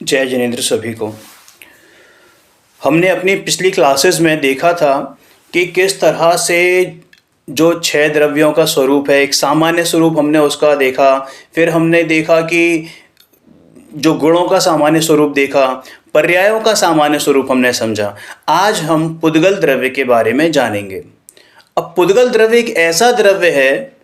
जय जिनेंद्र सभी को। हमने अपनी पिछली क्लासेस में देखा था कि किस तरह से जो छह द्रव्यों का स्वरूप है, एक सामान्य स्वरूप हमने उसका देखा। फिर हमने देखा कि जो गुणों का सामान्य स्वरूप देखा, पर्यायों का सामान्य स्वरूप हमने समझा। आज हम पुद्गल द्रव्य के बारे में जानेंगे। अब पुद्गल द्रव्य एक ऐसा द्रव्य है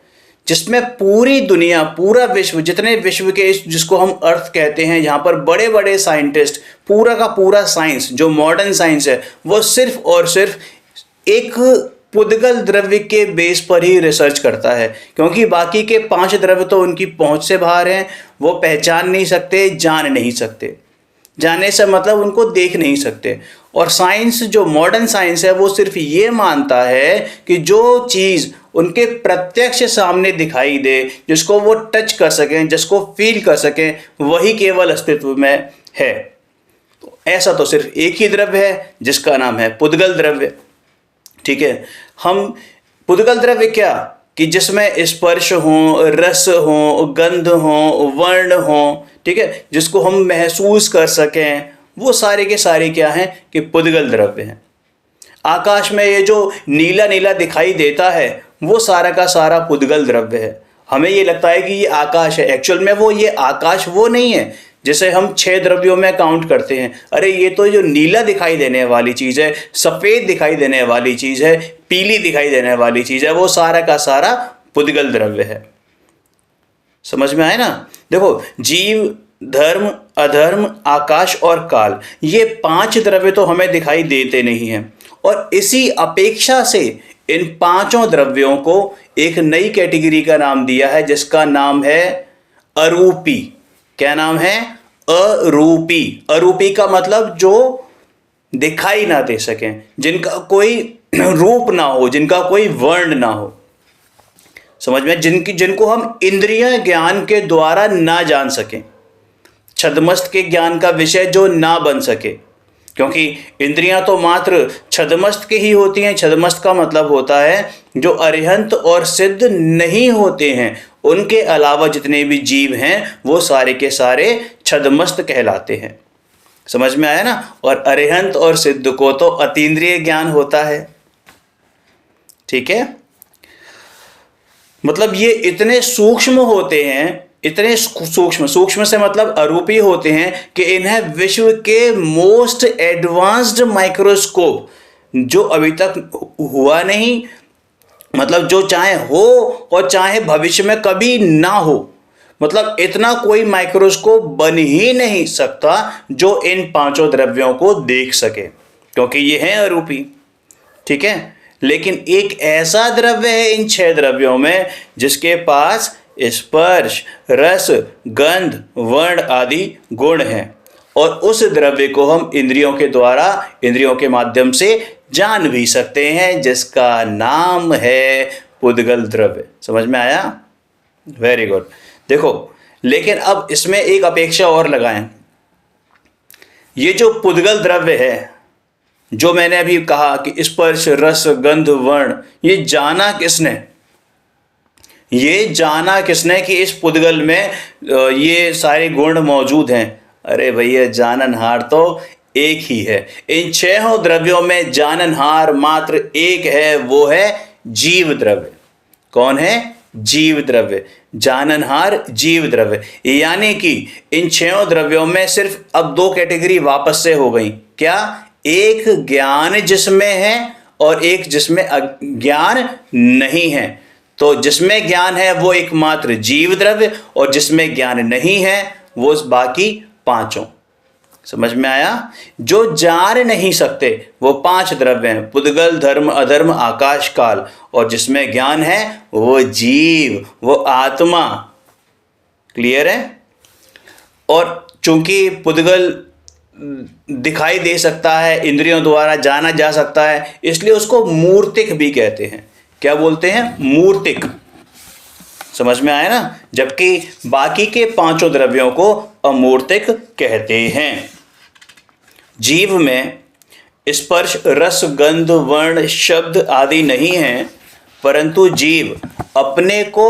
जिसमें पूरी दुनिया, पूरा विश्व, जितने विश्व के जिसको हम अर्थ कहते हैं, यहाँ पर बड़े बड़े साइंटिस्ट, पूरा का पूरा साइंस जो मॉडर्न साइंस है वो सिर्फ और सिर्फ एक पुद्गल द्रव्य के बेस पर ही रिसर्च करता है, क्योंकि बाकी के 5 द्रव्य तो उनकी पहुंच से बाहर हैं। वो पहचान नहीं सकते, जान नहीं सकते। जानने से मतलब उनको देख नहीं सकते। और साइंस, जो मॉडर्न साइंस है, वो सिर्फ ये मानता है कि जो चीज़ उनके प्रत्यक्ष सामने दिखाई दे, जिसको वो टच कर सकें, जिसको फील कर सकें, वही केवल अस्तित्व में है। तो ऐसा तो सिर्फ एक ही द्रव्य है जिसका नाम है पुद्गल द्रव्य। ठीक है, हम पुद्गल द्रव्य क्या कि जिसमें स्पर्श हो, रस हो, गंध हो, वर्ण हो, ठीक है, जिसको हम महसूस कर सकें, वो सारे के सारे क्या हैं कि पुद्गल द्रव्य हैं। आकाश में ये जो नीला नीला दिखाई देता है वो सारा का सारा पुद्गल द्रव्य है। हमें ये लगता है कि ये आकाश है, एक्चुअल में वो ये आकाश वो नहीं है जिसे हम 6 द्रव्यों में काउंट करते हैं। अरे ये तो जो नीला दिखाई देने वाली चीज़ है, सफ़ेद दिखाई देने वाली चीज़ है, पीली दिखाई देने वाली चीज़ है, वो सारा का सारा पुद्गल द्रव्य है। समझ में आए ना? देखो, जीव, धर्म, अधर्म, आकाश और काल, ये 5 द्रव्य तो हमें दिखाई देते नहीं हैं। और इसी अपेक्षा से इन 5 द्रव्यों को एक नई कैटेगरी का नाम दिया है जिसका नाम है अरूपी। क्या नाम है? अरूपी। अरूपी का मतलब जो दिखाई ना दे सकें, जिनका कोई रूप ना हो, जिनका कोई वर्ण ना हो। समझ में? जिनको हम इंद्रिय ज्ञान के द्वारा ना जान सकें, छद्मस्त के ज्ञान का विषय जो ना बन सके, क्योंकि इंद्रियां तो मात्र छद्मस्त के ही होती हैं। छद्मस्त का मतलब होता है जो अरिहंत और सिद्ध नहीं होते हैं, उनके अलावा जितने भी जीव हैं वो सारे के सारे छद्मस्त कहलाते हैं। समझ में आया ना? और अरिहंत और सिद्ध को तो अतीन्द्रिय ज्ञान होता है। ठीक है, मतलब ये इतने सूक्ष्म होते हैं, इतने सूक्ष्म से मतलब अरूपी होते हैं कि इन्हें विश्व के मोस्ट एडवांस्ड माइक्रोस्कोप, जो अभी तक हुआ नहीं, मतलब जो चाहे हो और चाहे भविष्य में कभी ना हो, मतलब इतना कोई माइक्रोस्कोप बन ही नहीं सकता जो इन 5 द्रव्यों को देख सके, क्योंकि ये हैं अरूपी। ठीक है, लेकिन एक ऐसा द्रव्य है इन 6 द्रव्यों में जिसके पास स्पर्श, रस, गंध, वर्ण आदि गुण हैं, और उस द्रव्य को हम इंद्रियों के द्वारा, इंद्रियों के माध्यम से जान भी सकते हैं, जिसका नाम है पुद्गल द्रव्य। समझ में आया? Very good. देखो, लेकिन अब इसमें एक अपेक्षा और लगाएं। ये जो पुद्गल द्रव्य है, जो मैंने अभी कहा कि स्पर्श, रस, गंध, वर्ण, ये जाना किसने? ये जाना किसने कि इस पुद्गल में ये सारे गुण मौजूद हैं? अरे भैया, जाननहार तो एक ही है। इन 6 द्रव्यों में जाननहार मात्र एक है, वो है जीव द्रव्य। कौन है? जीव द्रव्य। जाननहार जीव द्रव्य। यानी कि इन 6 द्रव्यों में सिर्फ अब 2 कैटेगरी वापस से हो गई। क्या? एक ज्ञान जिसमें है और एक जिसमें अज्ञान नहीं है। तो जिसमें ज्ञान है वो एकमात्र जीव द्रव्य, और जिसमें ज्ञान नहीं है वो बाकी 5। समझ में आया? जो जान नहीं सकते वो 5 द्रव्य हैं, पुद्गल, धर्म, अधर्म, आकाश, काल, और जिसमें ज्ञान है वो जीव, वो आत्मा। क्लियर है? और चूंकि पुद्गल दिखाई दे सकता है, इंद्रियों द्वारा जाना जा सकता है, इसलिए उसको मूर्तिक भी कहते हैं। क्या बोलते हैं? मूर्तिक। समझ में आया ना? जबकि बाकी के 5 द्रव्यों को अमूर्तिक कहते हैं। जीव में स्पर्श, रस, गंध, वर्ण, शब्द आदि नहीं हैं, परंतु जीव अपने को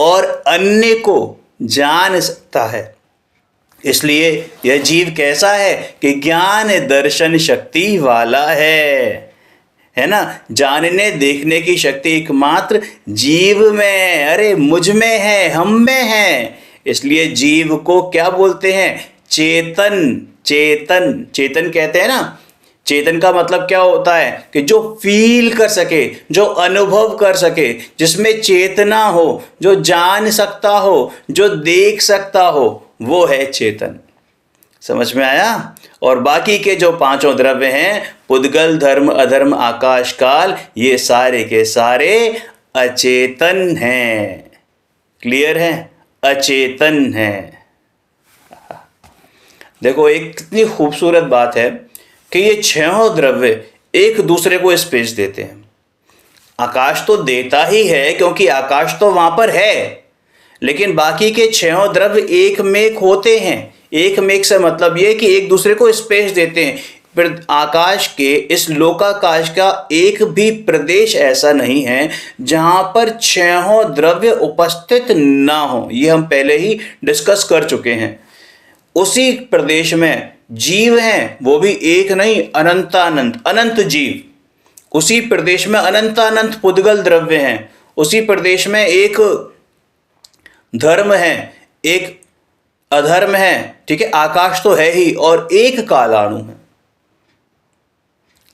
और अन्य को जान सकता है। इसलिए यह जीव कैसा है कि ज्ञान दर्शन शक्ति वाला है ना। जानने देखने की शक्ति एकमात्र जीव में है, अरे मुझ में है, हम में है। इसलिए जीव को क्या बोलते हैं? चेतन। चेतन चेतन कहते हैं ना। चेतन का मतलब क्या होता है? कि जो फील कर सके, जो अनुभव कर सके, जिसमें चेतना हो, जो जान सकता हो, जो देख सकता हो, वो है चेतन। समझ में आया? और बाकी के जो पांचों द्रव्य हैं, पुद्गल, धर्म, अधर्म, आकाश, काल, ये सारे के सारे अचेतन हैं। क्लियर है? अचेतन है। देखो, एक कितनी खूबसूरत बात है कि ये छहों द्रव्य एक दूसरे को स्पेस देते हैं। आकाश तो देता ही है क्योंकि आकाश तो वहां पर है, लेकिन बाकी के छहों द्रव्य एक मेक होते हैं। एक मेक से मतलब ये कि एक दूसरे को स्पेस देते हैं। फिर आकाश के, इस लोकाकाश का एक भी प्रदेश ऐसा नहीं है जहां पर छहों द्रव्य उपस्थित ना हो। ये हम पहले ही डिस्कस कर चुके हैं। उसी प्रदेश में जीव हैं, वो भी एक नहीं, अनंतानंत, अनंत जीव। उसी प्रदेश में अनंतानंत पुद्गल द्रव्य हैं। उसी प्रदेश में एक धर्म है, एक अधर्म है, ठीक है। आकाश तो है ही, और एक कालाणु है।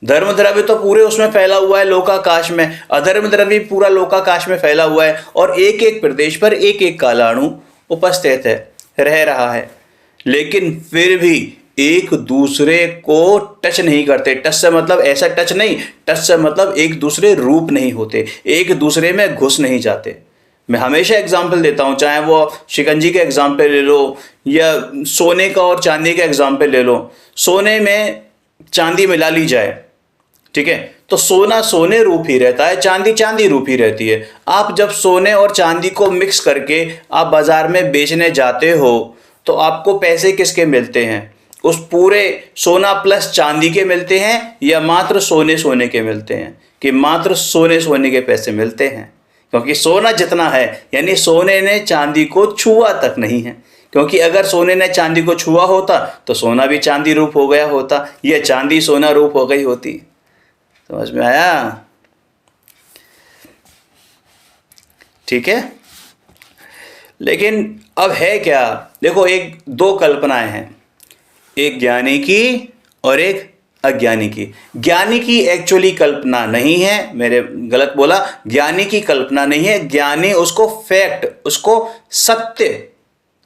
धर्म द्रव्य तो पूरे उसमें फैला हुआ है लोकाकाश में, अधर्म द्रव्य पूरा लोकाकाश में फैला हुआ है, और एक एक प्रदेश पर एक एक कालाणु उपस्थित है, रह रहा है। लेकिन फिर भी एक दूसरे को टच नहीं करते। टच से मतलब ऐसा टच नहीं, टच से मतलब एक दूसरे रूप नहीं होते, एक दूसरे में घुस नहीं जाते। मैं हमेशा एग्जाम्पल देता हूँ, चाहे वो शिकंजी का एग्जाम्पल ले लो या सोने का और चांदी का एग्जाम्पल ले लो। सोने में चांदी मिला ली जाए, ठीक है, तो सोना सोने रूप ही रहता है, चांदी चांदी रूप ही रहती है। आप जब सोने और चांदी को मिक्स करके आप बाजार में बेचने जाते हो तो आपको पैसे किसके मिलते हैं? उस पूरे सोना प्लस चांदी के मिलते हैं या मात्र सोने सोने के मिलते हैं? कि मात्र सोने सोने के पैसे मिलते हैं, क्योंकि सोना जितना है, यानी सोने ने चांदी को छुआ तक नहीं है। क्योंकि अगर सोने ने चांदी को छुआ होता तो सोना भी चांदी रूप हो गया होता, या चांदी सोना रूप हो गई होती। समझ में आया? ठीक है। लेकिन अब है क्या? देखो, एक दो कल्पनाएं हैं, एक ज्ञानी की और एक अज्ञानी की। ज्ञानी की एक्चुअली कल्पना नहीं है, मेरे गलत बोला, ज्ञानी की कल्पना नहीं है। ज्ञानी, उसको फैक्ट, उसको सत्य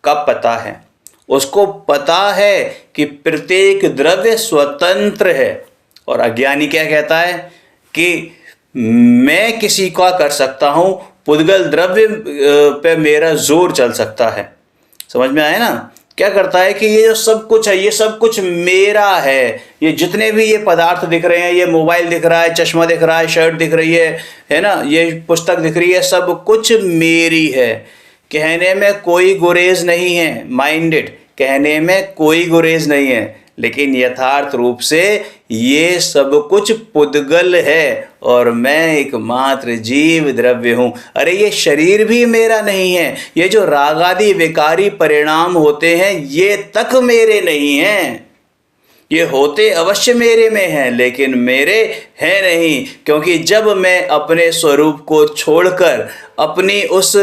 का पता है। उसको पता है कि प्रत्येक द्रव्य स्वतंत्र है। और अज्ञानी क्या कहता है? कि मैं किसी का कर सकता हूं, पुद्गल द्रव्य पे मेरा जोर चल सकता है। समझ में आया ना? क्या करता है कि ये जो सब कुछ है, ये सब कुछ मेरा है। ये जितने भी ये पदार्थ दिख रहे हैं, ये मोबाइल दिख रहा है, चश्मा दिख रहा है, शर्ट दिख रही है ना, ये पुस्तक दिख रही है, सब कुछ मेरी है। कहने में कोई गुरेज नहीं है, माइंडेड, कहने में कोई गुरेज नहीं है, लेकिन यथार्थ रूप से ये सब कुछ पुद्गल है और मैं एकमात्र जीव द्रव्य हूं। अरे ये शरीर भी मेरा नहीं है, ये जो रागादि विकारी परिणाम होते हैं ये तक मेरे नहीं हैं। ये होते अवश्य मेरे में हैं, लेकिन मेरे हैं नहीं। क्योंकि जब मैं अपने स्वरूप को छोड़कर अपनी उस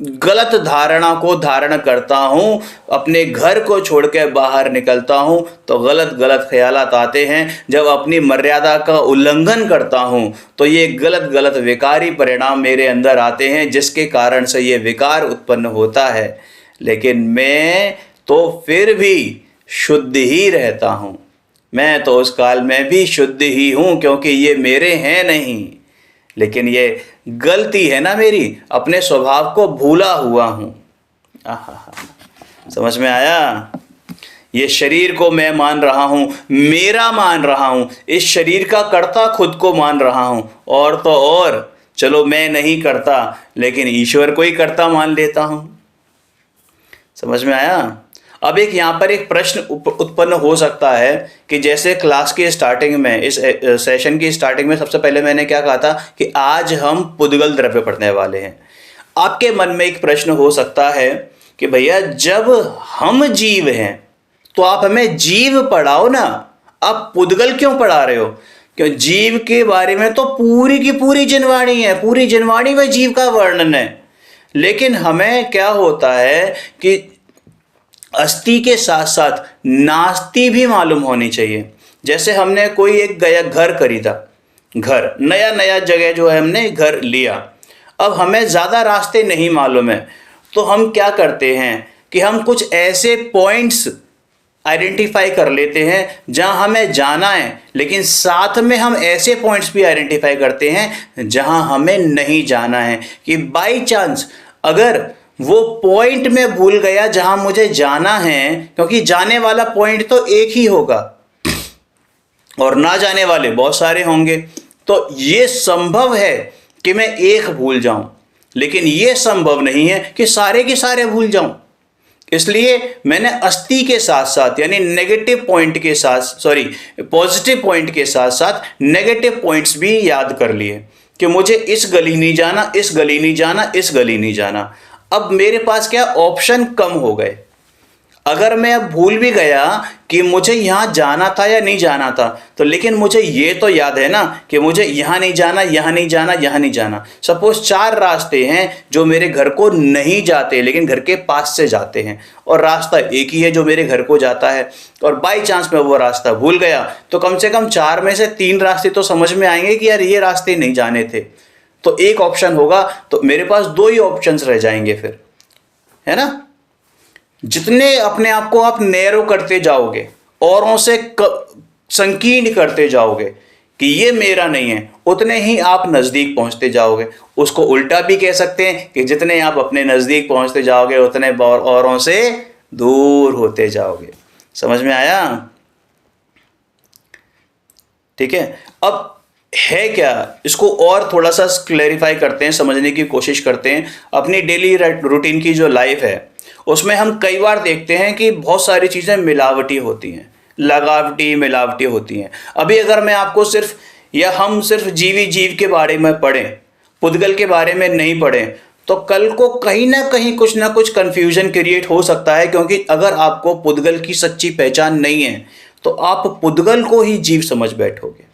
गलत धारणा को धारण करता हूँ, अपने घर को छोड़ के बाहर निकलता हूँ, तो गलत गलत ख्यालात आते हैं। जब अपनी मर्यादा का उल्लंघन करता हूँ तो ये गलत गलत विकारी परिणाम मेरे अंदर आते हैं, जिसके कारण से ये विकार उत्पन्न होता है। लेकिन मैं तो फिर भी शुद्ध ही रहता हूँ। मैं तो उस काल में भी शुद्ध ही हूँ, क्योंकि ये मेरे हैं नहीं। लेकिन ये गलती है ना मेरी, अपने स्वभाव को भूला हुआ हूं। समझ में आया? ये शरीर को मैं मान रहा हूं, मेरा मान रहा हूं, इस शरीर का कर्ता खुद को मान रहा हूं। और तो और चलो मैं नहीं करता, लेकिन ईश्वर को ही कर्ता मान लेता हूं। समझ में आया? अब एक यहाँ पर एक प्रश्न उत्पन्न हो सकता है कि जैसे क्लास की स्टार्टिंग में, इस सेशन की स्टार्टिंग में सबसे पहले मैंने क्या कहा था कि आज हम पुद्गल द्रव्य पढ़ने वाले हैं। आपके मन में एक प्रश्न हो सकता है कि भैया जब हम जीव हैं तो आप हमें जीव पढ़ाओ ना, आप पुद्गल क्यों पढ़ा रहे हो? क्यों? जीव के बारे में तो पूरी की पूरी जिनवाणी है, पूरी जिनवाणी में जीव का वर्णन है। लेकिन हमें क्या होता है कि अस्थि के साथ साथ नास्ति भी मालूम होनी चाहिए। जैसे हमने कोई एक गया घर खरीदा, घर नया नया जगह जो है हमने घर लिया, अब हमें ज़्यादा रास्ते नहीं मालूम है, तो हम क्या करते हैं कि हम कुछ ऐसे पॉइंट्स आइडेंटिफाई कर लेते हैं जहां हमें जाना है, लेकिन साथ में हम ऐसे पॉइंट्स भी आइडेंटिफाई करते हैं जहां हमें नहीं जाना है, कि बाय चांस अगर वो पॉइंट में भूल गया जहां मुझे जाना है, क्योंकि जाने वाला पॉइंट तो एक ही होगा और ना जाने वाले बहुत सारे होंगे, तो ये संभव है कि मैं एक भूल जाऊं, लेकिन ये संभव नहीं है कि सारे के सारे भूल जाऊं। इसलिए मैंने अस्थि के साथ साथ यानी नेगेटिव पॉइंट के साथ पॉजिटिव पॉइंट के साथ साथ नेगेटिव पॉइंट्स भी याद कर लिए कि मुझे इस गली नहीं जाना, इस गली नहीं जाना, इस गली नहीं जाना। अब मेरे पास क्या ऑप्शन कम हो गए। अगर मैं अब भूल भी गया कि मुझे यहाँ जाना था या नहीं जाना था, तो लेकिन मुझे ये तो याद है ना कि मुझे यहाँ नहीं जाना, यहाँ नहीं जाना, यहाँ नहीं जाना। सपोज 4 रास्ते हैं जो मेरे घर को नहीं जाते लेकिन घर के पास से जाते हैं, और रास्ता एक ही है जो मेरे घर को जाता है, और बाई चांस मैं वो रास्ता भूल गया, तो कम से कम 4 में से 3 रास्ते तो समझ में आएंगे कि यार ये रास्ते नहीं जाने थे। तो एक ऑप्शन होगा, तो मेरे पास 2 ही ऑप्शंस रह जाएंगे फिर, है ना। जितने अपने आप को आप नैरो करते जाओगे, औरों से संकीर्ण करते जाओगे कि ये मेरा नहीं है, उतने ही आप नज़दीक पहुंचते जाओगे। उसको उल्टा भी कह सकते हैं कि जितने आप अपने नज़दीक पहुंचते जाओगे उतने औरों से दूर होते जाओगे। समझ में आया? ठीक है। अब है क्या, इसको और थोड़ा सा क्लैरिफाई करते हैं, समझने की कोशिश करते हैं। अपनी डेली रूटीन की जो लाइफ है उसमें हम कई बार देखते हैं कि बहुत सारी चीज़ें मिलावटी होती हैं, लगावटी मिलावटी होती हैं। अभी अगर मैं आपको हम सिर्फ जीवी जीव के बारे में पढ़ें, पुद्गल के बारे में नहीं पढ़ें, तो कल को कहीं ना कहीं कुछ ना कुछ कन्फ्यूजन क्रिएट हो सकता है। क्योंकि अगर आपको पुद्गल की सच्ची पहचान नहीं है तो आप पुद्गल को ही जीव समझ बैठोगे,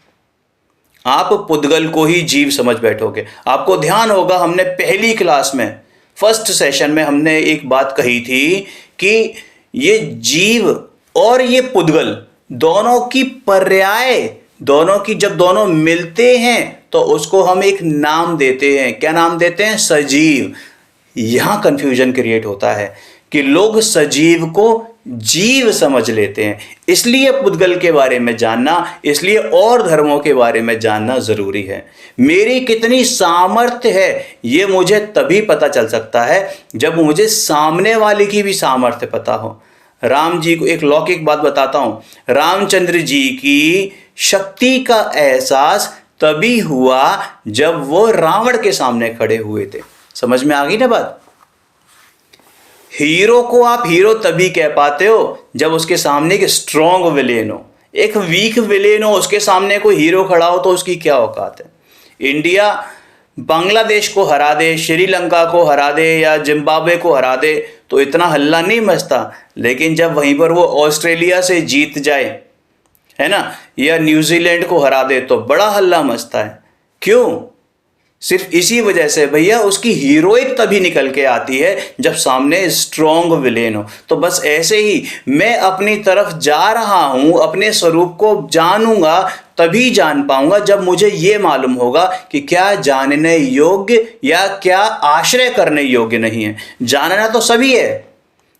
आप पुद्गल को ही जीव समझ बैठोगे। आपको ध्यान होगा, हमने पहली क्लास में फर्स्ट सेशन में हमने एक बात कही थी कि ये जीव और ये पुद्गल दोनों की पर्याय, दोनों की जब दोनों मिलते हैं तो उसको हम एक नाम देते हैं। क्या नाम देते हैं? सजीव। यहां कंफ्यूजन क्रिएट होता है कि लोग सजीव को जीव समझ लेते हैं। इसलिए पुद्गल के बारे में जानना, इसलिए और धर्मों के बारे में जानना जरूरी है। मेरी कितनी सामर्थ्य है ये मुझे तभी पता चल सकता है जब मुझे सामने वाले की भी सामर्थ्य पता हो। राम जी को एक लौकिक बात बताता हूं। रामचंद्र जी की शक्ति का एहसास तभी हुआ जब वो रावण के सामने खड़े हुए थे। समझ में आ गई ना बात? हीरो को आप हीरो तभी कह पाते हो जब उसके सामने एक स्ट्रॉन्ग विलेन हो। एक वीक विलेन हो, उसके सामने कोई हीरो खड़ा हो तो उसकी क्या औकात है। इंडिया बांग्लादेश को हरा दे, श्रीलंका को हरा दे या जिम्बाब्वे को हरा दे तो इतना हल्ला नहीं मचता, लेकिन जब वहीं पर वो ऑस्ट्रेलिया से जीत जाए, है ना, या न्यूजीलैंड को हरा दे तो बड़ा हल्ला मचता है। क्यों? सिर्फ इसी वजह से भैया उसकी हीरोइक तभी निकल के आती है जब सामने स्ट्रॉन्ग विलेन हो। तो बस ऐसे ही मैं अपनी तरफ जा रहा हूं, अपने स्वरूप को जानूंगा तभी जान पाऊंगा जब मुझे ये मालूम होगा कि क्या जानने योग्य या क्या आश्रय करने योग्य नहीं है। जानना तो सभी है,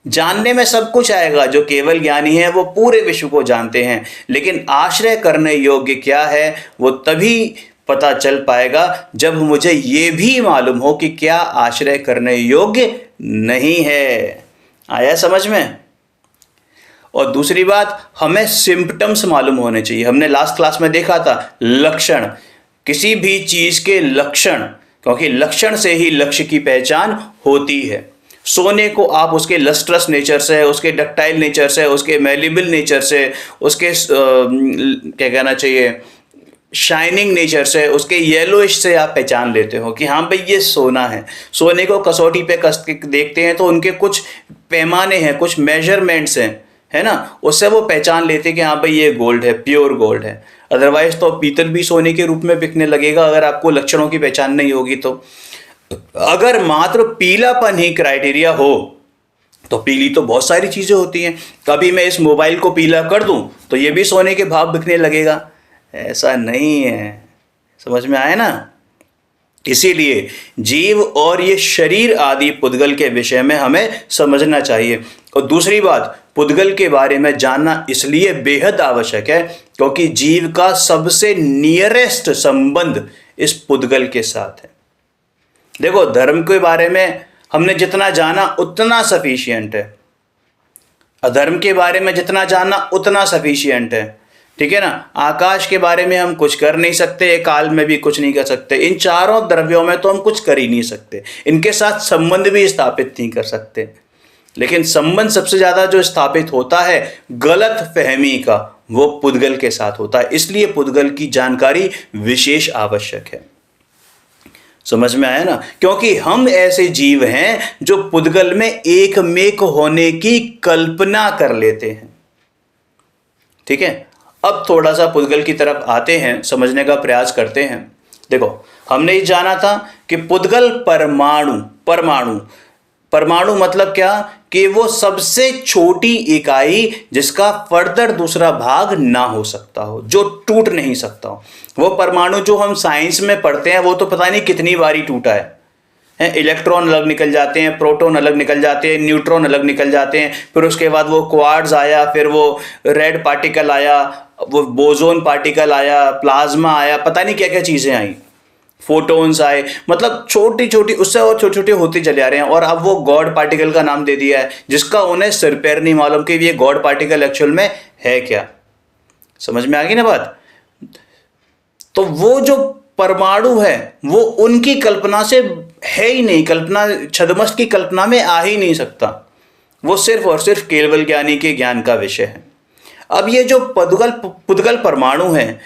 जानने में सब कुछ आएगा। जो केवल ज्ञानी है वो पूरे विश्व को जानते हैं, लेकिन आश्रय करने योग्य क्या है वो तभी पता चल पाएगा जब मुझे ये भी मालूम हो कि क्या आश्रय करने योग्य नहीं है। आया समझ में? और दूसरी बात, हमें सिम्पटम्स मालूम होने चाहिए। हमने लास्ट क्लास में देखा था लक्षण, किसी भी चीज के लक्षण, क्योंकि लक्षण से ही लक्ष्य की पहचान होती है। सोने को आप उसके लस्ट्रस नेचर से, उसके डक्टाइल नेचर से, उसके मेलेबल नेचर से, उसके क्या कहना चाहिए शाइनिंग नेचर से, उसके येलोइश से आप पहचान लेते हो कि हाँ भाई ये सोना है। सोने को कसौटी पे कस के देखते हैं तो उनके कुछ पैमाने हैं, कुछ मेजरमेंट्स हैं, है ना, उससे वो पहचान लेते हैं कि हाँ भाई ये गोल्ड है, प्योर गोल्ड है। अदरवाइज तो पीतल भी सोने के रूप में बिकने लगेगा अगर आपको लक्षणों की पहचान नहीं होगी तो। अगर मात्र पीलापन ही क्राइटेरिया हो तो पीली तो बहुत सारी चीज़ें होती हैं। कभी मैं इस मोबाइल को पीला कर दूं तो ये भी सोने के भाव बिकने लगेगा। ऐसा नहीं है, समझ में आया ना। इसीलिए जीव और ये शरीर आदि पुद्गल के विषय में हमें समझना चाहिए। और दूसरी बात, पुद्गल के बारे में जानना इसलिए बेहद आवश्यक है क्योंकि जीव का सबसे नियरेस्ट संबंध इस पुद्गल के साथ है। देखो, धर्म के बारे में हमने जितना जाना उतना सफिशियंट है, अधर्म के बारे में जितना जानना उतना सफिशियंट है, ठीक है ना। आकाश के बारे में हम कुछ कर नहीं सकते, काल में भी कुछ नहीं कर सकते, इन चारों द्रव्यों में तो हम कुछ कर ही नहीं सकते, इनके साथ संबंध भी स्थापित नहीं कर सकते। लेकिन संबंध सबसे ज्यादा जो स्थापित होता है गलत फहमी का, वो पुद्गल के साथ होता है। इसलिए पुद्गल की जानकारी विशेष आवश्यक है। समझ में आया ना, क्योंकि हम ऐसे जीव हैं जो पुद्गल में एकमेक होने की कल्पना कर लेते हैं। ठीक है, अब थोड़ा सा पुद्गल की तरफ आते हैं, समझने का प्रयास करते हैं। देखो, हमने ये जाना था कि पुद्गल परमाणु, परमाणु मतलब क्या कि वो सबसे छोटी इकाई जिसका फर्दर दूसरा भाग ना हो सकता हो, जो टूट नहीं सकता हो। वो परमाणु जो हम साइंस में पढ़ते हैं वो तो पता नहीं कितनी बारी टूटा है। इलेक्ट्रॉन अलग निकल जाते हैं, प्रोटॉन अलग निकल जाते हैं, न्यूट्रॉन अलग निकल जाते हैं, फिर उसके बाद वो क्वार्ट्ज आया, फिर वो रेड पार्टिकल आया, वो बोजोन पार्टिकल आया, प्लाज्मा आया, पता नहीं क्या क्या चीजें आई, फोटोन्स आए, मतलब छोटी छोटी, उससे और छोटे छोटे होते चले आ रहे हैं। और अब वो गॉड पार्टिकल का नाम दे दिया है, जिसका उन्हें सिर पैर नहीं मालूम कि ये गॉड पार्टिकल एक्चुअल में है क्या। समझ में आ गई ना बात। तो वो जो परमाणु है वो उनकी कल्पना से है ही नहीं, कल्पना, छद्मस्त की कल्पना में आ ही नहीं सकता। वो सिर्फ और सिर्फ केवल ज्ञानी के ज्ञान का विषय है। अब ये जो पुद्गल परमाणु है,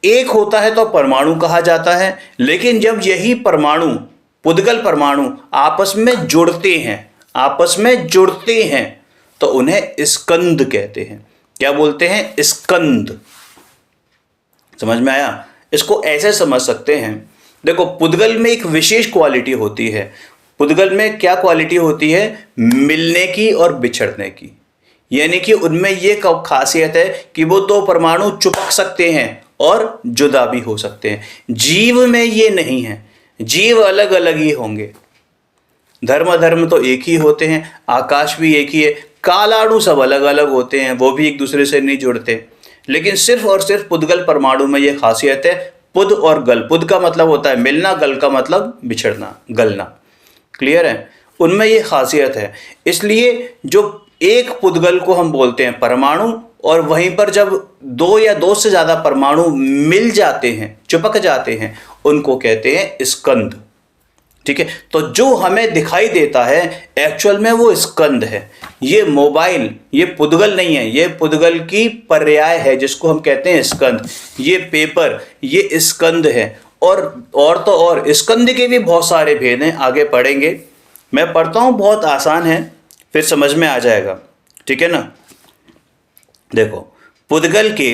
एक होता है तो परमाणु कहा जाता है, लेकिन जब यही परमाणु, पुद्गल परमाणु आपस में जुड़ते हैं तो उन्हें स्कंद कहते हैं। क्या बोलते हैं? स्कंद। समझ में आया? इसको ऐसे समझ सकते हैं, देखो, पुद्गल में एक विशेष क्वालिटी होती है। पुद्गल में क्या क्वालिटी होती है? मिलने की और बिछड़ने की। यानी कि उनमें यह खासियत है कि वो दो परमाणु चिपक सकते हैं और जुदा भी हो सकते हैं। जीव में ये नहीं है, जीव अलग अलग ही होंगे। धर्म तो एक ही होते हैं, आकाश भी एक ही है, कालाणु सब अलग अलग होते हैं, वो भी एक दूसरे से नहीं जुड़ते। लेकिन सिर्फ और सिर्फ पुद्गल परमाणु में यह खासियत है, पुद और गल। पुद का मतलब होता है मिलना, गल का मतलब बिछड़ना, गलना। क्लियर है? उनमें यह खासियत है। इसलिए जो एक पुद्गल को हम बोलते हैं परमाणु, और वहीं पर जब दो या दो से ज्यादा परमाणु मिल जाते हैं, चिपक जाते हैं, उनको कहते हैं स्कंद। ठीक है, तो जो हमें दिखाई देता है एक्चुअल में वो स्कंद है। ये मोबाइल, ये पुद्गल नहीं है, ये पुद्गल की पर्याय है जिसको हम कहते हैं स्कंद। ये पेपर, ये स्कंद है। और तो और स्कंद के भी बहुत सारे भेद हैं, आगे पढ़ेंगे। मैं पढ़ता हूं, बहुत आसान है, फिर समझ में आ जाएगा। ठीक है ना। देखो, पुद्गल के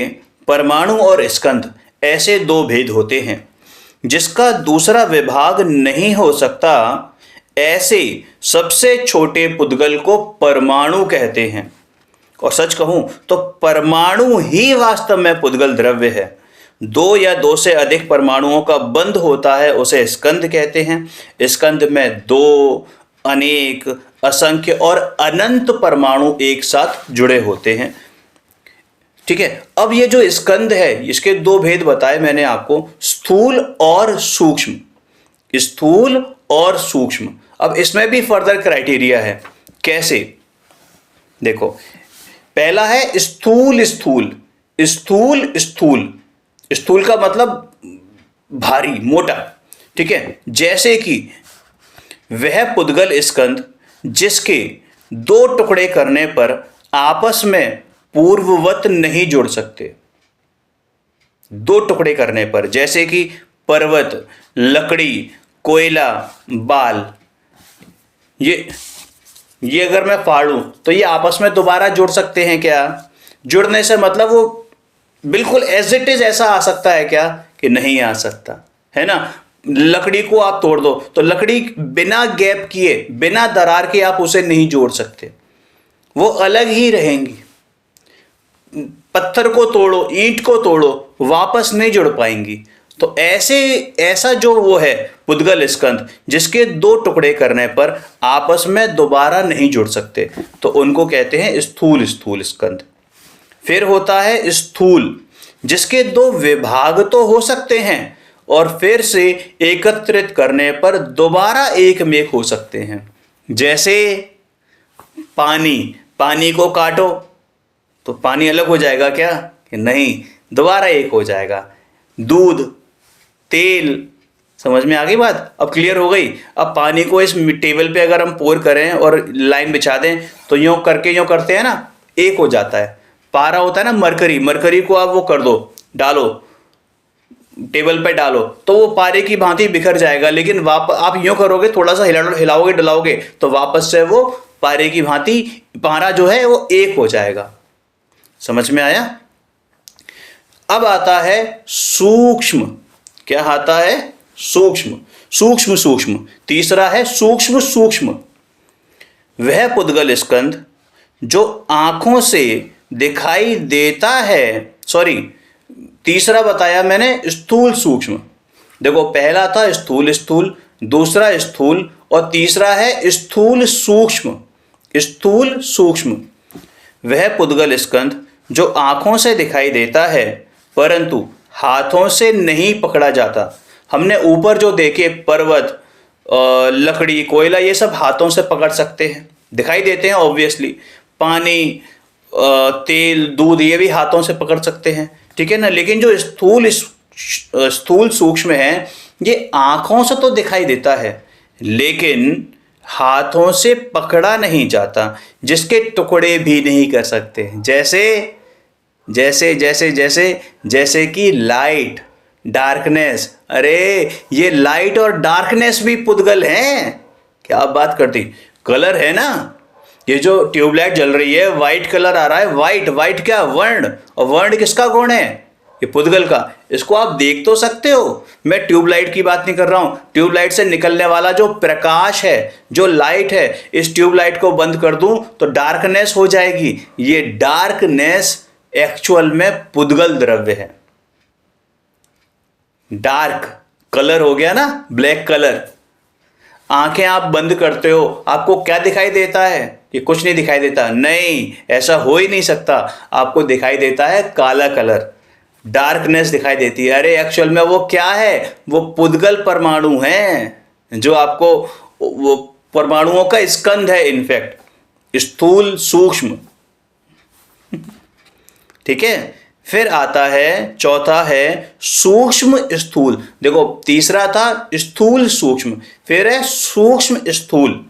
परमाणु और स्कंद ऐसे दो भेद होते हैं जिसका दूसरा विभाग नहीं हो सकता। ऐसे सबसे छोटे पुद्गल को परमाणु कहते हैं। और सच कहूं तो परमाणु ही वास्तव में पुद्गल द्रव्य है। दो या दो से अधिक परमाणुओं का बंध होता है, उसे स्कंद कहते हैं। स्कंद में दो, अनेक, असंख्य और अनंत परमाणु एक साथ जुड़े होते हैं। ठीक है, अब ये जो स्कंद है, इसके दो भेद बताए मैंने आपको, स्थूल और सूक्ष्म। स्थूल और सूक्ष्म। अब इसमें भी फर्दर क्राइटेरिया है। कैसे? देखो, पहला है स्थूल स्थूल। स्थूल स्थूल, स्थूल का मतलब भारी, मोटा। ठीक है, जैसे कि वह पुद्गल स्कंद जिसके दो टुकड़े करने पर आपस में पूर्ववत नहीं जुड़ सकते। दो टुकड़े करने पर, जैसे कि पर्वत, लकड़ी, कोयला, बाल, ये अगर मैं फाड़ूं तो ये आपस में दोबारा जुड़ सकते हैं क्या? जुड़ने से मतलब वो बिल्कुल एज इट इज ऐसा आ सकता है क्या? कि नहीं आ सकता, है ना। लकड़ी को आप तोड़ दो तो लकड़ी बिना गैप किए, बिना दरार के आप उसे नहीं जोड़ सकते, वो अलग ही रहेंगी। पत्थर को तोड़ो, ईंट को तोड़ो, वापस नहीं जुड़ पाएंगी। तो ऐसा जो वो है पुद्गल स्कंध, जिसके दो टुकड़े करने पर आपस में दोबारा नहीं जुड़ सकते, तो उनको कहते हैं स्थूल स्कंध। फिर होता है स्थूल, जिसके दो विभाग तो हो सकते हैं और फिर से एकत्रित करने पर दोबारा एक में हो सकते हैं। जैसे पानी को काटो तो पानी अलग हो जाएगा क्या? कि नहीं, दोबारा एक हो जाएगा। दूध, तेल, समझ में आ गई बात? अब क्लियर हो गई। अब पानी को इस टेबल पे अगर हम पोर करें और लाइन बिछा दें तो यूं करते हैं ना, एक हो जाता है। पारा होता है ना, मरकरी को आप वो कर दो, डालो टेबल पे डालो तो वो पारे की भांति बिखर जाएगा, लेकिन वापस आप यूं करोगे, थोड़ा सा हिलाओगे डलाओगे तो वापस से वो पारे की भांति पारा जो है वो एक हो जाएगा। समझ में आया? अब आता है सूक्ष्म। क्या आता है? सूक्ष्म। तीसरा है सूक्ष्म। वह पुद्गल स्कंध जो आंखों से दिखाई देता है, तीसरा बताया मैंने स्थूल सूक्ष्म। देखो, पहला था स्थूल, दूसरा स्थूल और तीसरा है स्थूल सूक्ष्म। वह पुद्गल स्कंध जो आंखों से दिखाई देता है परंतु हाथों से नहीं पकड़ा जाता। हमने ऊपर जो देखे पर्वत, लकड़ी, कोयला, ये सब हाथों से पकड़ सकते हैं, दिखाई देते हैं ऑब्वियसली। पानी, तेल, दूध, ये भी हाथों से पकड़ सकते हैं, ठीक है ना। लेकिन जो स्थूल सूक्ष्म है, ये आंखों से तो दिखाई देता है लेकिन हाथों से पकड़ा नहीं जाता, जिसके टुकड़े भी नहीं कर सकते। जैसे कि लाइट, डार्कनेस। अरे ये लाइट और डार्कनेस भी पुद्गल हैं। क्या आप बात करती? कलर है ना, ये जो ट्यूबलाइट जल रही है, वाइट कलर आ रहा है, वाइट क्या? वर्ण। और वर्ण किसका गुण है? ये पुद्गल का। इसको आप देख तो सकते हो, मैं ट्यूबलाइट की बात नहीं कर रहा हूं। ट्यूबलाइट से निकलने वाला जो प्रकाश है, जो लाइट है, इस ट्यूबलाइट को बंद कर दूं तो डार्कनेस हो जाएगी। ये डार्कनेस एक्चुअल में पुद्गल द्रव्य है। डार्क कलर हो गया ना, ब्लैक कलर। आंखें आप बंद करते हो, आपको क्या दिखाई देता है? कि कुछ नहीं दिखाई देता। नहीं, ऐसा हो ही नहीं सकता। आपको दिखाई देता है काला कलर, डार्कनेस दिखाई देती है। अरे एक्चुअल में वो क्या है? वो पुद्गल परमाणु हैं, जो आपको, वो परमाणुओं का स्कंध है इनफैक्ट, स्थूल सूक्ष्म। ठीक है। फिर आता है, चौथा है सूक्ष्म स्थूल। देखो, तीसरा था स्थूल सूक्ष्म, फिर है सूक्ष्म स्थूल,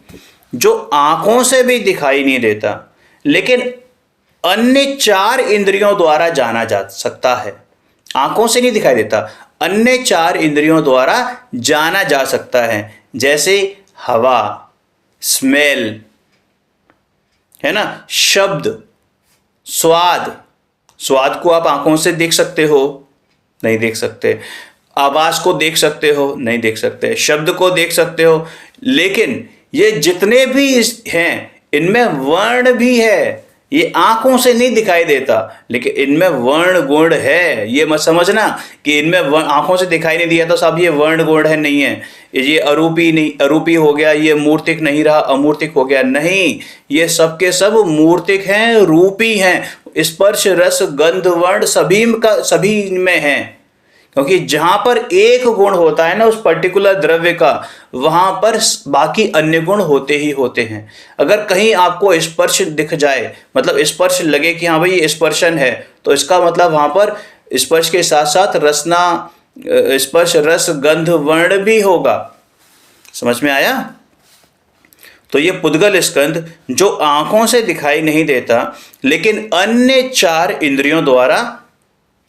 जो आंखों से भी दिखाई नहीं देता लेकिन अन्य 4 इंद्रियों द्वारा जाना जा सकता है। आंखों से नहीं दिखाई देता, अन्य 4 इंद्रियों द्वारा जाना जा सकता है। जैसे हवा, स्मेल, है ना, शब्द, स्वाद को आप आंखों से देख सकते हो? नहीं देख सकते। आवाज को देख सकते हो? नहीं देख सकते। शब्द को देख सकते हो, लेकिन ये जितने भी हैं इनमें वर्ण भी है। ये आंखों से नहीं दिखाई देता लेकिन इनमें वर्ण गुण है। ये मत समझना कि इनमें आंखों से दिखाई नहीं दिया तो सब ये वर्ण गुण है, नहीं है। ये अरूपी हो गया, ये मूर्तिक नहीं रहा, अमूर्तिक हो गया। नहीं, ये सब के सब मूर्तिक हैं, रूपी हैं। स्पर्श, रस, गंध, वर्ण सभी में है। क्योंकि जहां पर एक गुण होता है ना उस पर्टिकुलर द्रव्य का, वहां पर बाकी अन्य गुण होते ही होते हैं। अगर कहीं आपको स्पर्श दिख जाए, मतलब स्पर्श लगे कि हाँ भाई ये स्पर्शन है, तो इसका मतलब वहां पर स्पर्श के साथ साथ रसना, स्पर्श, रस, गंध, वर्ण भी होगा। समझ में आया? तो ये पुद्गल स्कंध जो आंखों से दिखाई नहीं देता लेकिन अन्य 4 इंद्रियों द्वारा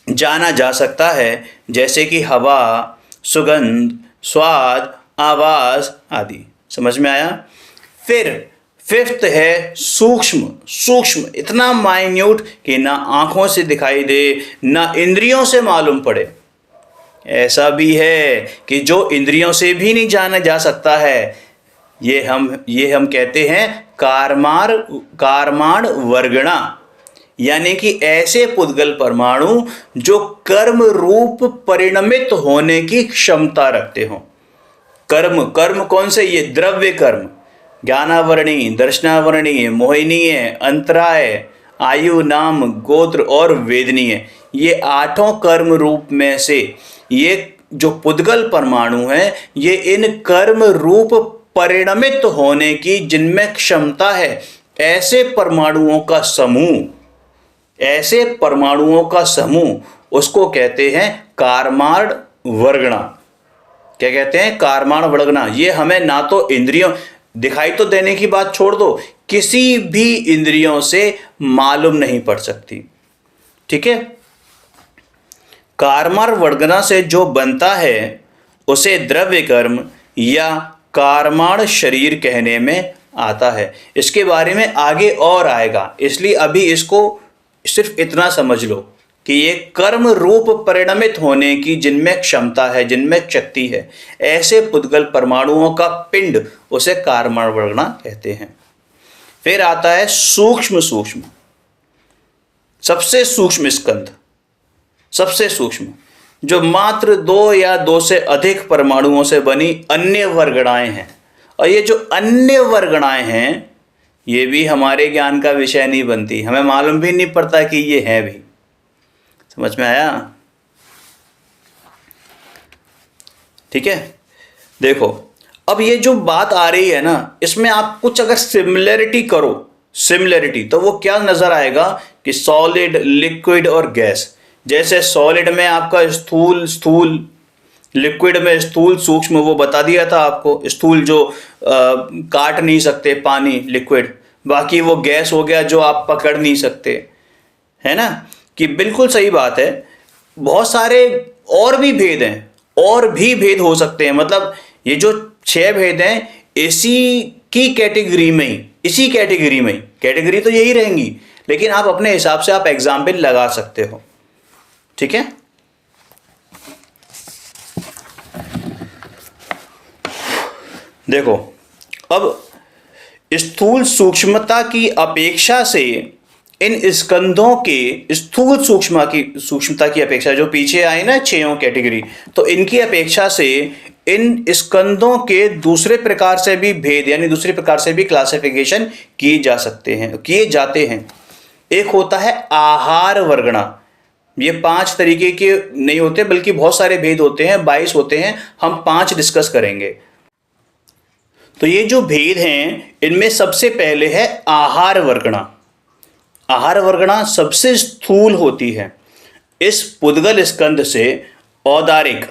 जाना जा सकता है, जैसे कि हवा, सुगंध, स्वाद, आवाज़ आदि। समझ में आया? फिर फिफ्थ है सूक्ष्म। सूक्ष्म इतना माइन्यूट कि ना आँखों से दिखाई दे, ना इंद्रियों से मालूम पड़े। ऐसा भी है कि जो इंद्रियों से भी नहीं जाना जा सकता है, ये हम कहते हैं कारमाण वर्गणा, यानी कि ऐसे पुद्गल परमाणु जो कर्म रूप परिणमित होने की क्षमता रखते हो। कर्म कौन से? ये द्रव्य कर्म, ज्ञानावरणी, दर्शनावरणी, मोहिनीय, अंतराय, आयु, नाम, गोत्र और वेदनीय, ये आठों कर्म रूप में से ये जो पुद्गल परमाणु हैं, ये इन कर्म रूप परिणमित होने की जिनमें क्षमता है, ऐसे परमाणुओं का समूह उसको कहते हैं कारमाण वर्गणा। क्या कहते हैं? कारमाण वर्गणा। ये हमें ना तो इंद्रियों दिखाई तो देने की बात छोड़ दो, किसी भी इंद्रियों से मालूम नहीं पड़ सकती। ठीक है? कारमाण वर्गणा से जो बनता है उसे द्रव्य कर्म या कारमाण शरीर कहने में आता है। इसके बारे में आगे और आएगा, इसलिए अभी इसको सिर्फ इतना समझ लो कि ये कर्म रूप परिणमित होने की जिनमें क्षमता है, जिनमें शक्ति है, ऐसे पुद्गल परमाणुओं का पिंड उसे कारमाण वर्गणा कहते हैं। फिर आता है सूक्ष्म। सबसे सूक्ष्म स्कंध, सबसे सूक्ष्म, जो मात्र 2 या 2 से अधिक परमाणुओं से बनी अन्य वर्गणाएं हैं। और ये जो अन्य वर्गणाएं हैं, ये भी हमारे ज्ञान का विषय नहीं बनती, हमें मालूम भी नहीं पड़ता कि ये है भी। समझ में आया? ठीक है? देखो, अब ये जो बात आ रही है ना, इसमें आप कुछ अगर सिमिलरिटी करो, तो वो क्या नजर आएगा कि सॉलिड, लिक्विड और गैस। जैसे सॉलिड में आपका स्थूल, लिक्विड में स्थूल, सूक्ष्म, वो बता दिया था आपको। स्थूल जो काट नहीं सकते, पानी, लिक्विड, बाकी वो गैस हो गया जो आप पकड़ नहीं सकते, है ना? कि बिल्कुल सही बात है। बहुत सारे और भी भेद हैं, और भी भेद हो सकते हैं। मतलब ये जो 6 भेद हैं, इसी कैटेगरी में कैटेगरी तो यही रहेंगी, लेकिन आप अपने हिसाब से आप एग्जाम्पल लगा सकते हो। ठीक है? देखो, अब स्थूल सूक्ष्मता की अपेक्षा से इन स्कंधों के स्थूल सूक्ष्मता की अपेक्षा, जो पीछे आई ना 6 कैटेगरी, तो इनकी अपेक्षा से इन स्कंधों के दूसरे प्रकार से भी भेद, यानी दूसरे प्रकार से भी क्लासिफिकेशन किए जाते हैं। एक होता है आहार वर्गणा। ये 5 तरीके के नहीं होते, बल्कि बहुत सारे भेद होते हैं, 22 होते हैं। हम 5 डिस्कस करेंगे। तो ये जो भेद हैं, इनमें सबसे पहले है आहार वर्गणा। आहार वर्गणा सबसे स्थूल होती है। इस पुद्गल स्कंध से औदारिक,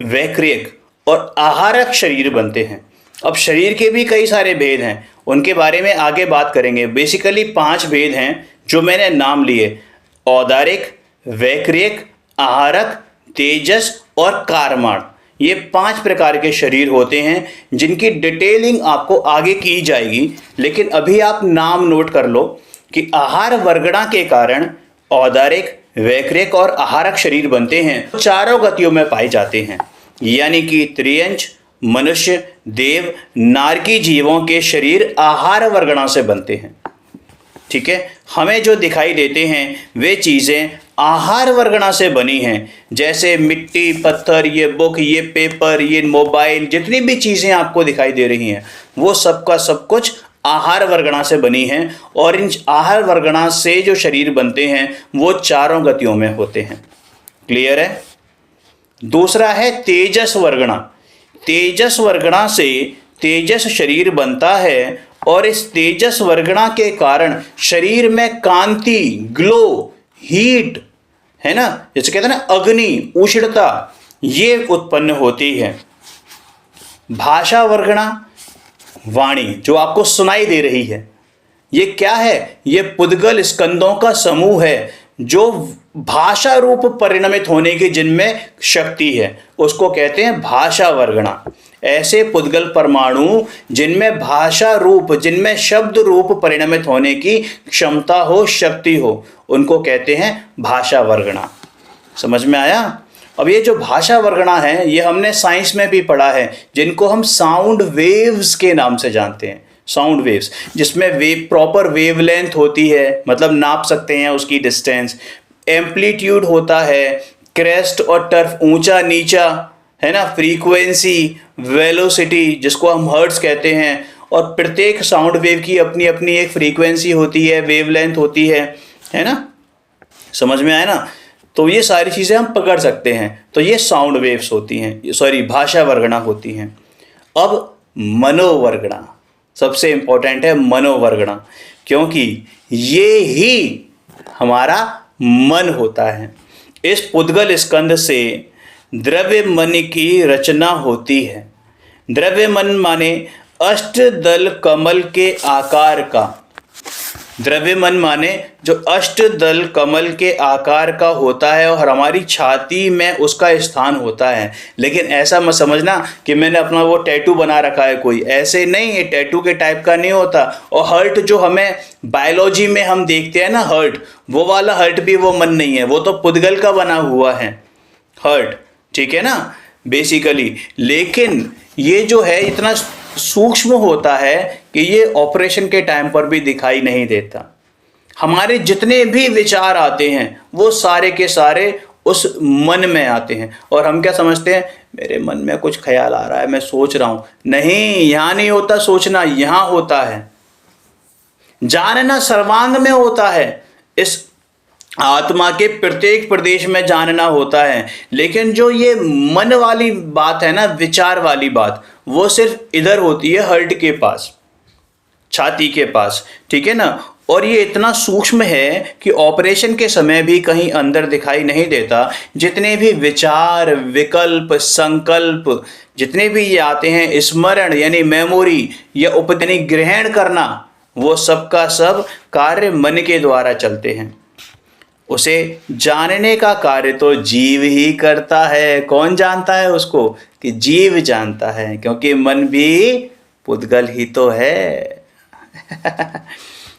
वैक्रियक और आहारक शरीर बनते हैं। अब शरीर के भी कई सारे भेद हैं, उनके बारे में आगे बात करेंगे। बेसिकली 5 भेद हैं जो मैंने नाम लिए: औदारिक, वैक्रियक, आहारक, तेजस और कारमाण। ये 5 प्रकार के शरीर होते हैं जिनकी डिटेलिंग आपको आगे की जाएगी, लेकिन अभी आप नाम नोट कर लो कि आहार वर्गणा के कारण औदारिक, वैक्रियक और आहारक शरीर बनते हैं। चारों गतियों में पाए जाते हैं, यानी कि त्रियंच, मनुष्य, देव, नारकी जीवों के शरीर आहार वर्गणा से बनते हैं। ठीक है? हमें जो दिखाई देते हैं वे चीज़ें आहार वर्गणा से बनी हैं, जैसे मिट्टी, पत्थर, ये बुक, ये पेपर, ये मोबाइल, जितनी भी चीज़ें आपको दिखाई दे रही हैं, वो सबका सब कुछ आहार वर्गणा से बनी हैं। और इन आहार वर्गणा से जो शरीर बनते हैं वो चारों गतियों में होते हैं। क्लियर है? दूसरा है तेजस वर्गणा। तेजस वर्गणा से तेजस शरीर बनता है, और इस तेजस वर्गणा के कारण शरीर में कांति, ग्लो, हीट, है ना, जैसे कहते हैं ना अग्नि, उष्णता, ये उत्पन्न होती है। भाषा वर्गणा, वाणी जो आपको सुनाई दे रही है, ये क्या है? ये पुद्गल स्कंदों का समूह है जो भाषा रूप परिणमित होने की जिनमें शक्ति है उसको कहते हैं भाषा वर्गणा। ऐसे पुद्गल परमाणु जिनमें भाषा रूप, जिनमें शब्द रूप परिणमित होने की क्षमता हो, शक्ति हो, उनको कहते हैं भाषा वर्गणा। समझ में आया? अब ये जो भाषा वर्गणा है ये हमने साइंस में भी पढ़ा है, जिनको हम साउंड वेव्स के नाम से जानते हैं। साउंड वेव्स जिसमें वेव प्रॉपर वेवलेंथ होती है, मतलब नाप सकते हैं उसकी डिस्टेंस, एम्पलीट्यूड होता है, क्रेस्ट और टर्फ ऊंचा नीचा है ना, फ्रीक्वेंसी, वेलोसिटी जिसको हम हर्ट्ज कहते हैं, और प्रत्येक साउंड वेव की अपनी अपनी एक फ्रीक्वेंसी होती है, वेवलेंथ होती है ना। समझ में आया ना? तो ये सारी चीज़ें हम पकड़ सकते हैं। तो ये साउंड वेव्स होती हैं, सॉरी भाषा वर्गणा होती हैं। अब मनोवर्गणा सबसे इंपॉर्टेंट है, मनोवर्गणा, क्योंकि ये ही हमारा मन होता है। इस पुद्गल स्कंद से द्रव्य मन की रचना होती है। द्रव्य मन माने अष्टदल कमल के आकार का। द्रव्य मन माने जो अष्टदल कमल के आकार का होता है और हमारी छाती में उसका स्थान होता है। लेकिन ऐसा मत समझना कि मैंने अपना वो टैटू बना रखा है, कोई ऐसे नहीं, ये टैटू के टाइप का नहीं होता। और हर्ट जो हमें बायोलॉजी में हम देखते हैं ना, हर्ट, वो वाला हर्ट भी वो मन नहीं है, वो तो पुद्गल का बना हुआ है हर्ट, ठीक है ना, बेसिकली। लेकिन ये जो है इतना सूक्ष्म होता है कि ये ऑपरेशन के टाइम पर भी दिखाई नहीं देता। हमारे जितने भी विचार आते हैं वो सारे के सारे उस मन में आते हैं, और हम क्या समझते हैं, मेरे मन में कुछ ख्याल आ रहा है, मैं सोच रहा हूं। नहीं, यहां नहीं होता सोचना, यहां होता है जानना, सर्वांग में होता है। इस आत्मा के प्रत्येक प्रदेश में जानना होता है। लेकिन जो ये मन वाली बात है ना, विचार वाली बात, वो सिर्फ इधर होती है, हर्ट के पास, छाती के पास, ठीक है ना। और ये इतना सूक्ष्म है कि ऑपरेशन के समय भी कहीं अंदर दिखाई नहीं देता। जितने भी विचार, विकल्प, संकल्प जितने भी ये आते हैं, स्मरण यानी मेमोरी या उपयानी ग्रहण करना, वो सब का सब कार्य मन के द्वारा चलते हैं। उसे जानने का कार्य तो जीव ही करता है। कौन जानता है उसको? कि जीव जानता है, क्योंकि मन भी पुद्गल ही तो है।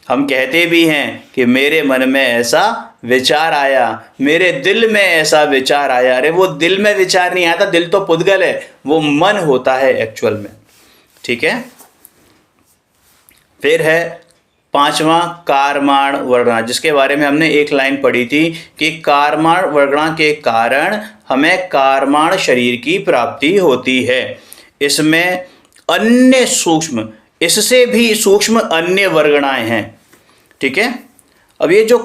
हम कहते भी हैं कि मेरे मन में ऐसा विचार आया, मेरे दिल में ऐसा विचार आया। अरे वो दिल में विचार नहीं आता, दिल तो पुद्गल है, वो मन होता है एक्चुअल में, ठीक है। फिर है पांचवा कारमाण वर्गणा, जिसके बारे में हमने एक लाइन पढ़ी थी कि कारमाण वर्गणा के कारण हमें कारमाण शरीर की प्राप्ति होती है। इसमें अन्य सूक्ष्म, इससे भी सूक्ष्म अन्य वर्गणाएं हैं, ठीक है। अब ये जो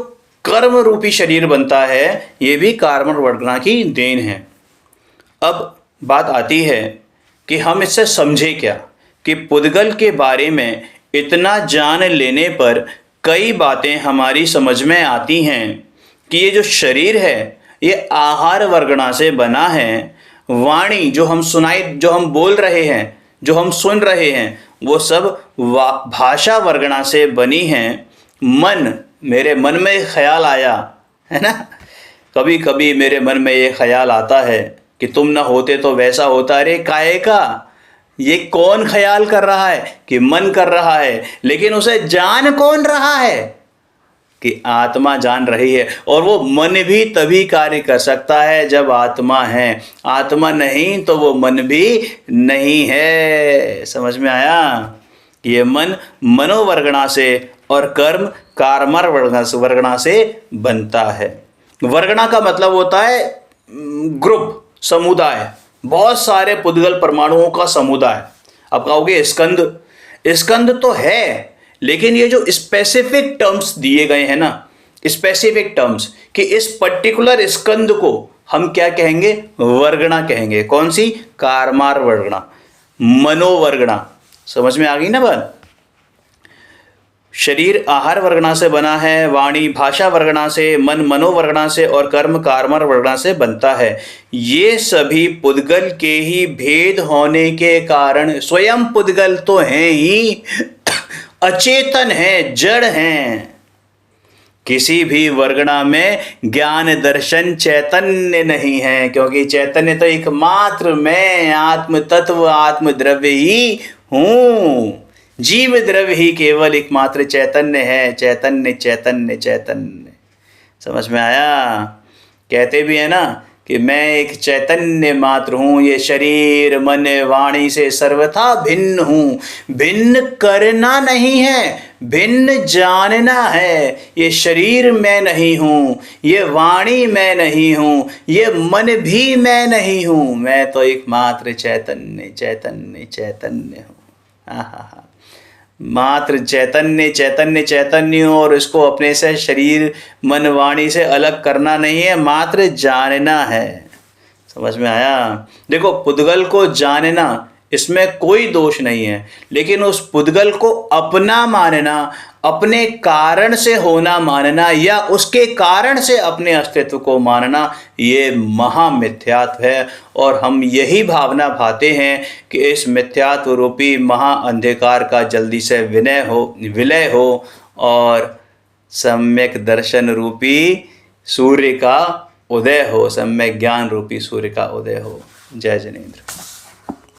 कर्म रूपी शरीर बनता है, ये भी कारमाण वर्गणा की देन है। अब बात आती है कि हम इससे समझे क्या, कि पुद्गल के बारे में इतना जान लेने पर कई बातें हमारी समझ में आती हैं कि ये जो शरीर है ये आहार वर्गणा से बना है। वाणी जो हम जो हम बोल रहे हैं, जो हम सुन रहे हैं, वो सब भाषा वर्गणा से बनी हैं। मन, मेरे मन में ख्याल आया है ना, कभी कभी मेरे मन में ये ख्याल आता है कि तुम ना होते तो वैसा होता। अरे काहे का, ये कौन ख्याल कर रहा है? कि मन कर रहा है। लेकिन उसे जान कौन रहा है? कि आत्मा जान रही है। और वो मन भी तभी कार्य कर सकता है जब आत्मा है। आत्मा नहीं तो वो मन भी नहीं है। समझ में आया? ये मन मनोवर्गणा से और कर्म कारमाण वर्गणा से बनता है। वर्गणा का मतलब होता है ग्रुप, समुदाय, बहुत सारे पुद्गल परमाणुओं का समुदाय। अब कहोगे स्कंद, स्कंद तो है, लेकिन ये जो स्पेसिफिक टर्म्स दिए गए हैं ना, स्पेसिफिक टर्म्स, कि इस पर्टिकुलर स्कंद को हम क्या कहेंगे? वर्गणा कहेंगे। कौन सी? कारमाण वर्गणा, मनोवर्गणा। समझ में आ गई ना बात? शरीर आहार वर्गणा से बना है, वाणी भाषा वर्गणा से, मन मनोवर्गणा से और कर्म कारमाण वर्गणा से बनता है। ये सभी पुद्गल के ही भेद होने के कारण स्वयं पुद्गल तो हैं ही, अचेतन है, जड़ हैं। किसी भी वर्गणा में ज्ञान दर्शन चैतन्य नहीं है, क्योंकि चैतन्य तो एकमात्र मैं आत्म तत्व आत्म द्रव्य ही हूँ। जीव द्रव्य ही केवल एकमात्र चैतन्य है। चैतन्य चैतन्य चैतन्य। समझ में आया? कहते भी है ना कि मैं एक चैतन्य मात्र हूँ, ये शरीर मन वाणी से सर्वथा भिन्न हूँ। भिन्न करना नहीं है, भिन्न जानना है। ये शरीर मैं नहीं हूँ, ये वाणी मैं नहीं हूँ, ये मन भी मैं नहीं हूँ। मैं तो एकमात्र चैतन्य चैतन्य चैतन्य हूँ। आहा, मात्र चैतन्य चैतन्य चैतन्य हूँ, और इसको अपने से शरीर मन वाणी से अलग करना नहीं है, मात्र जानना है। समझ में आया? देखो, पुद्गल को जानना इसमें कोई दोष नहीं है, लेकिन उस पुद्गल को अपना मानना, अपने कारण से होना मानना, या उसके कारण से अपने अस्तित्व को मानना, ये महामिथ्यात्व है। और हम यही भावना भाते हैं कि इस मिथ्यात्व रूपी महा अंधकार का जल्दी से विलय हो और सम्यक दर्शन रूपी सूर्य का उदय हो, सम्यक ज्ञान रूपी सूर्य का उदय हो। जय जिनेंद्र।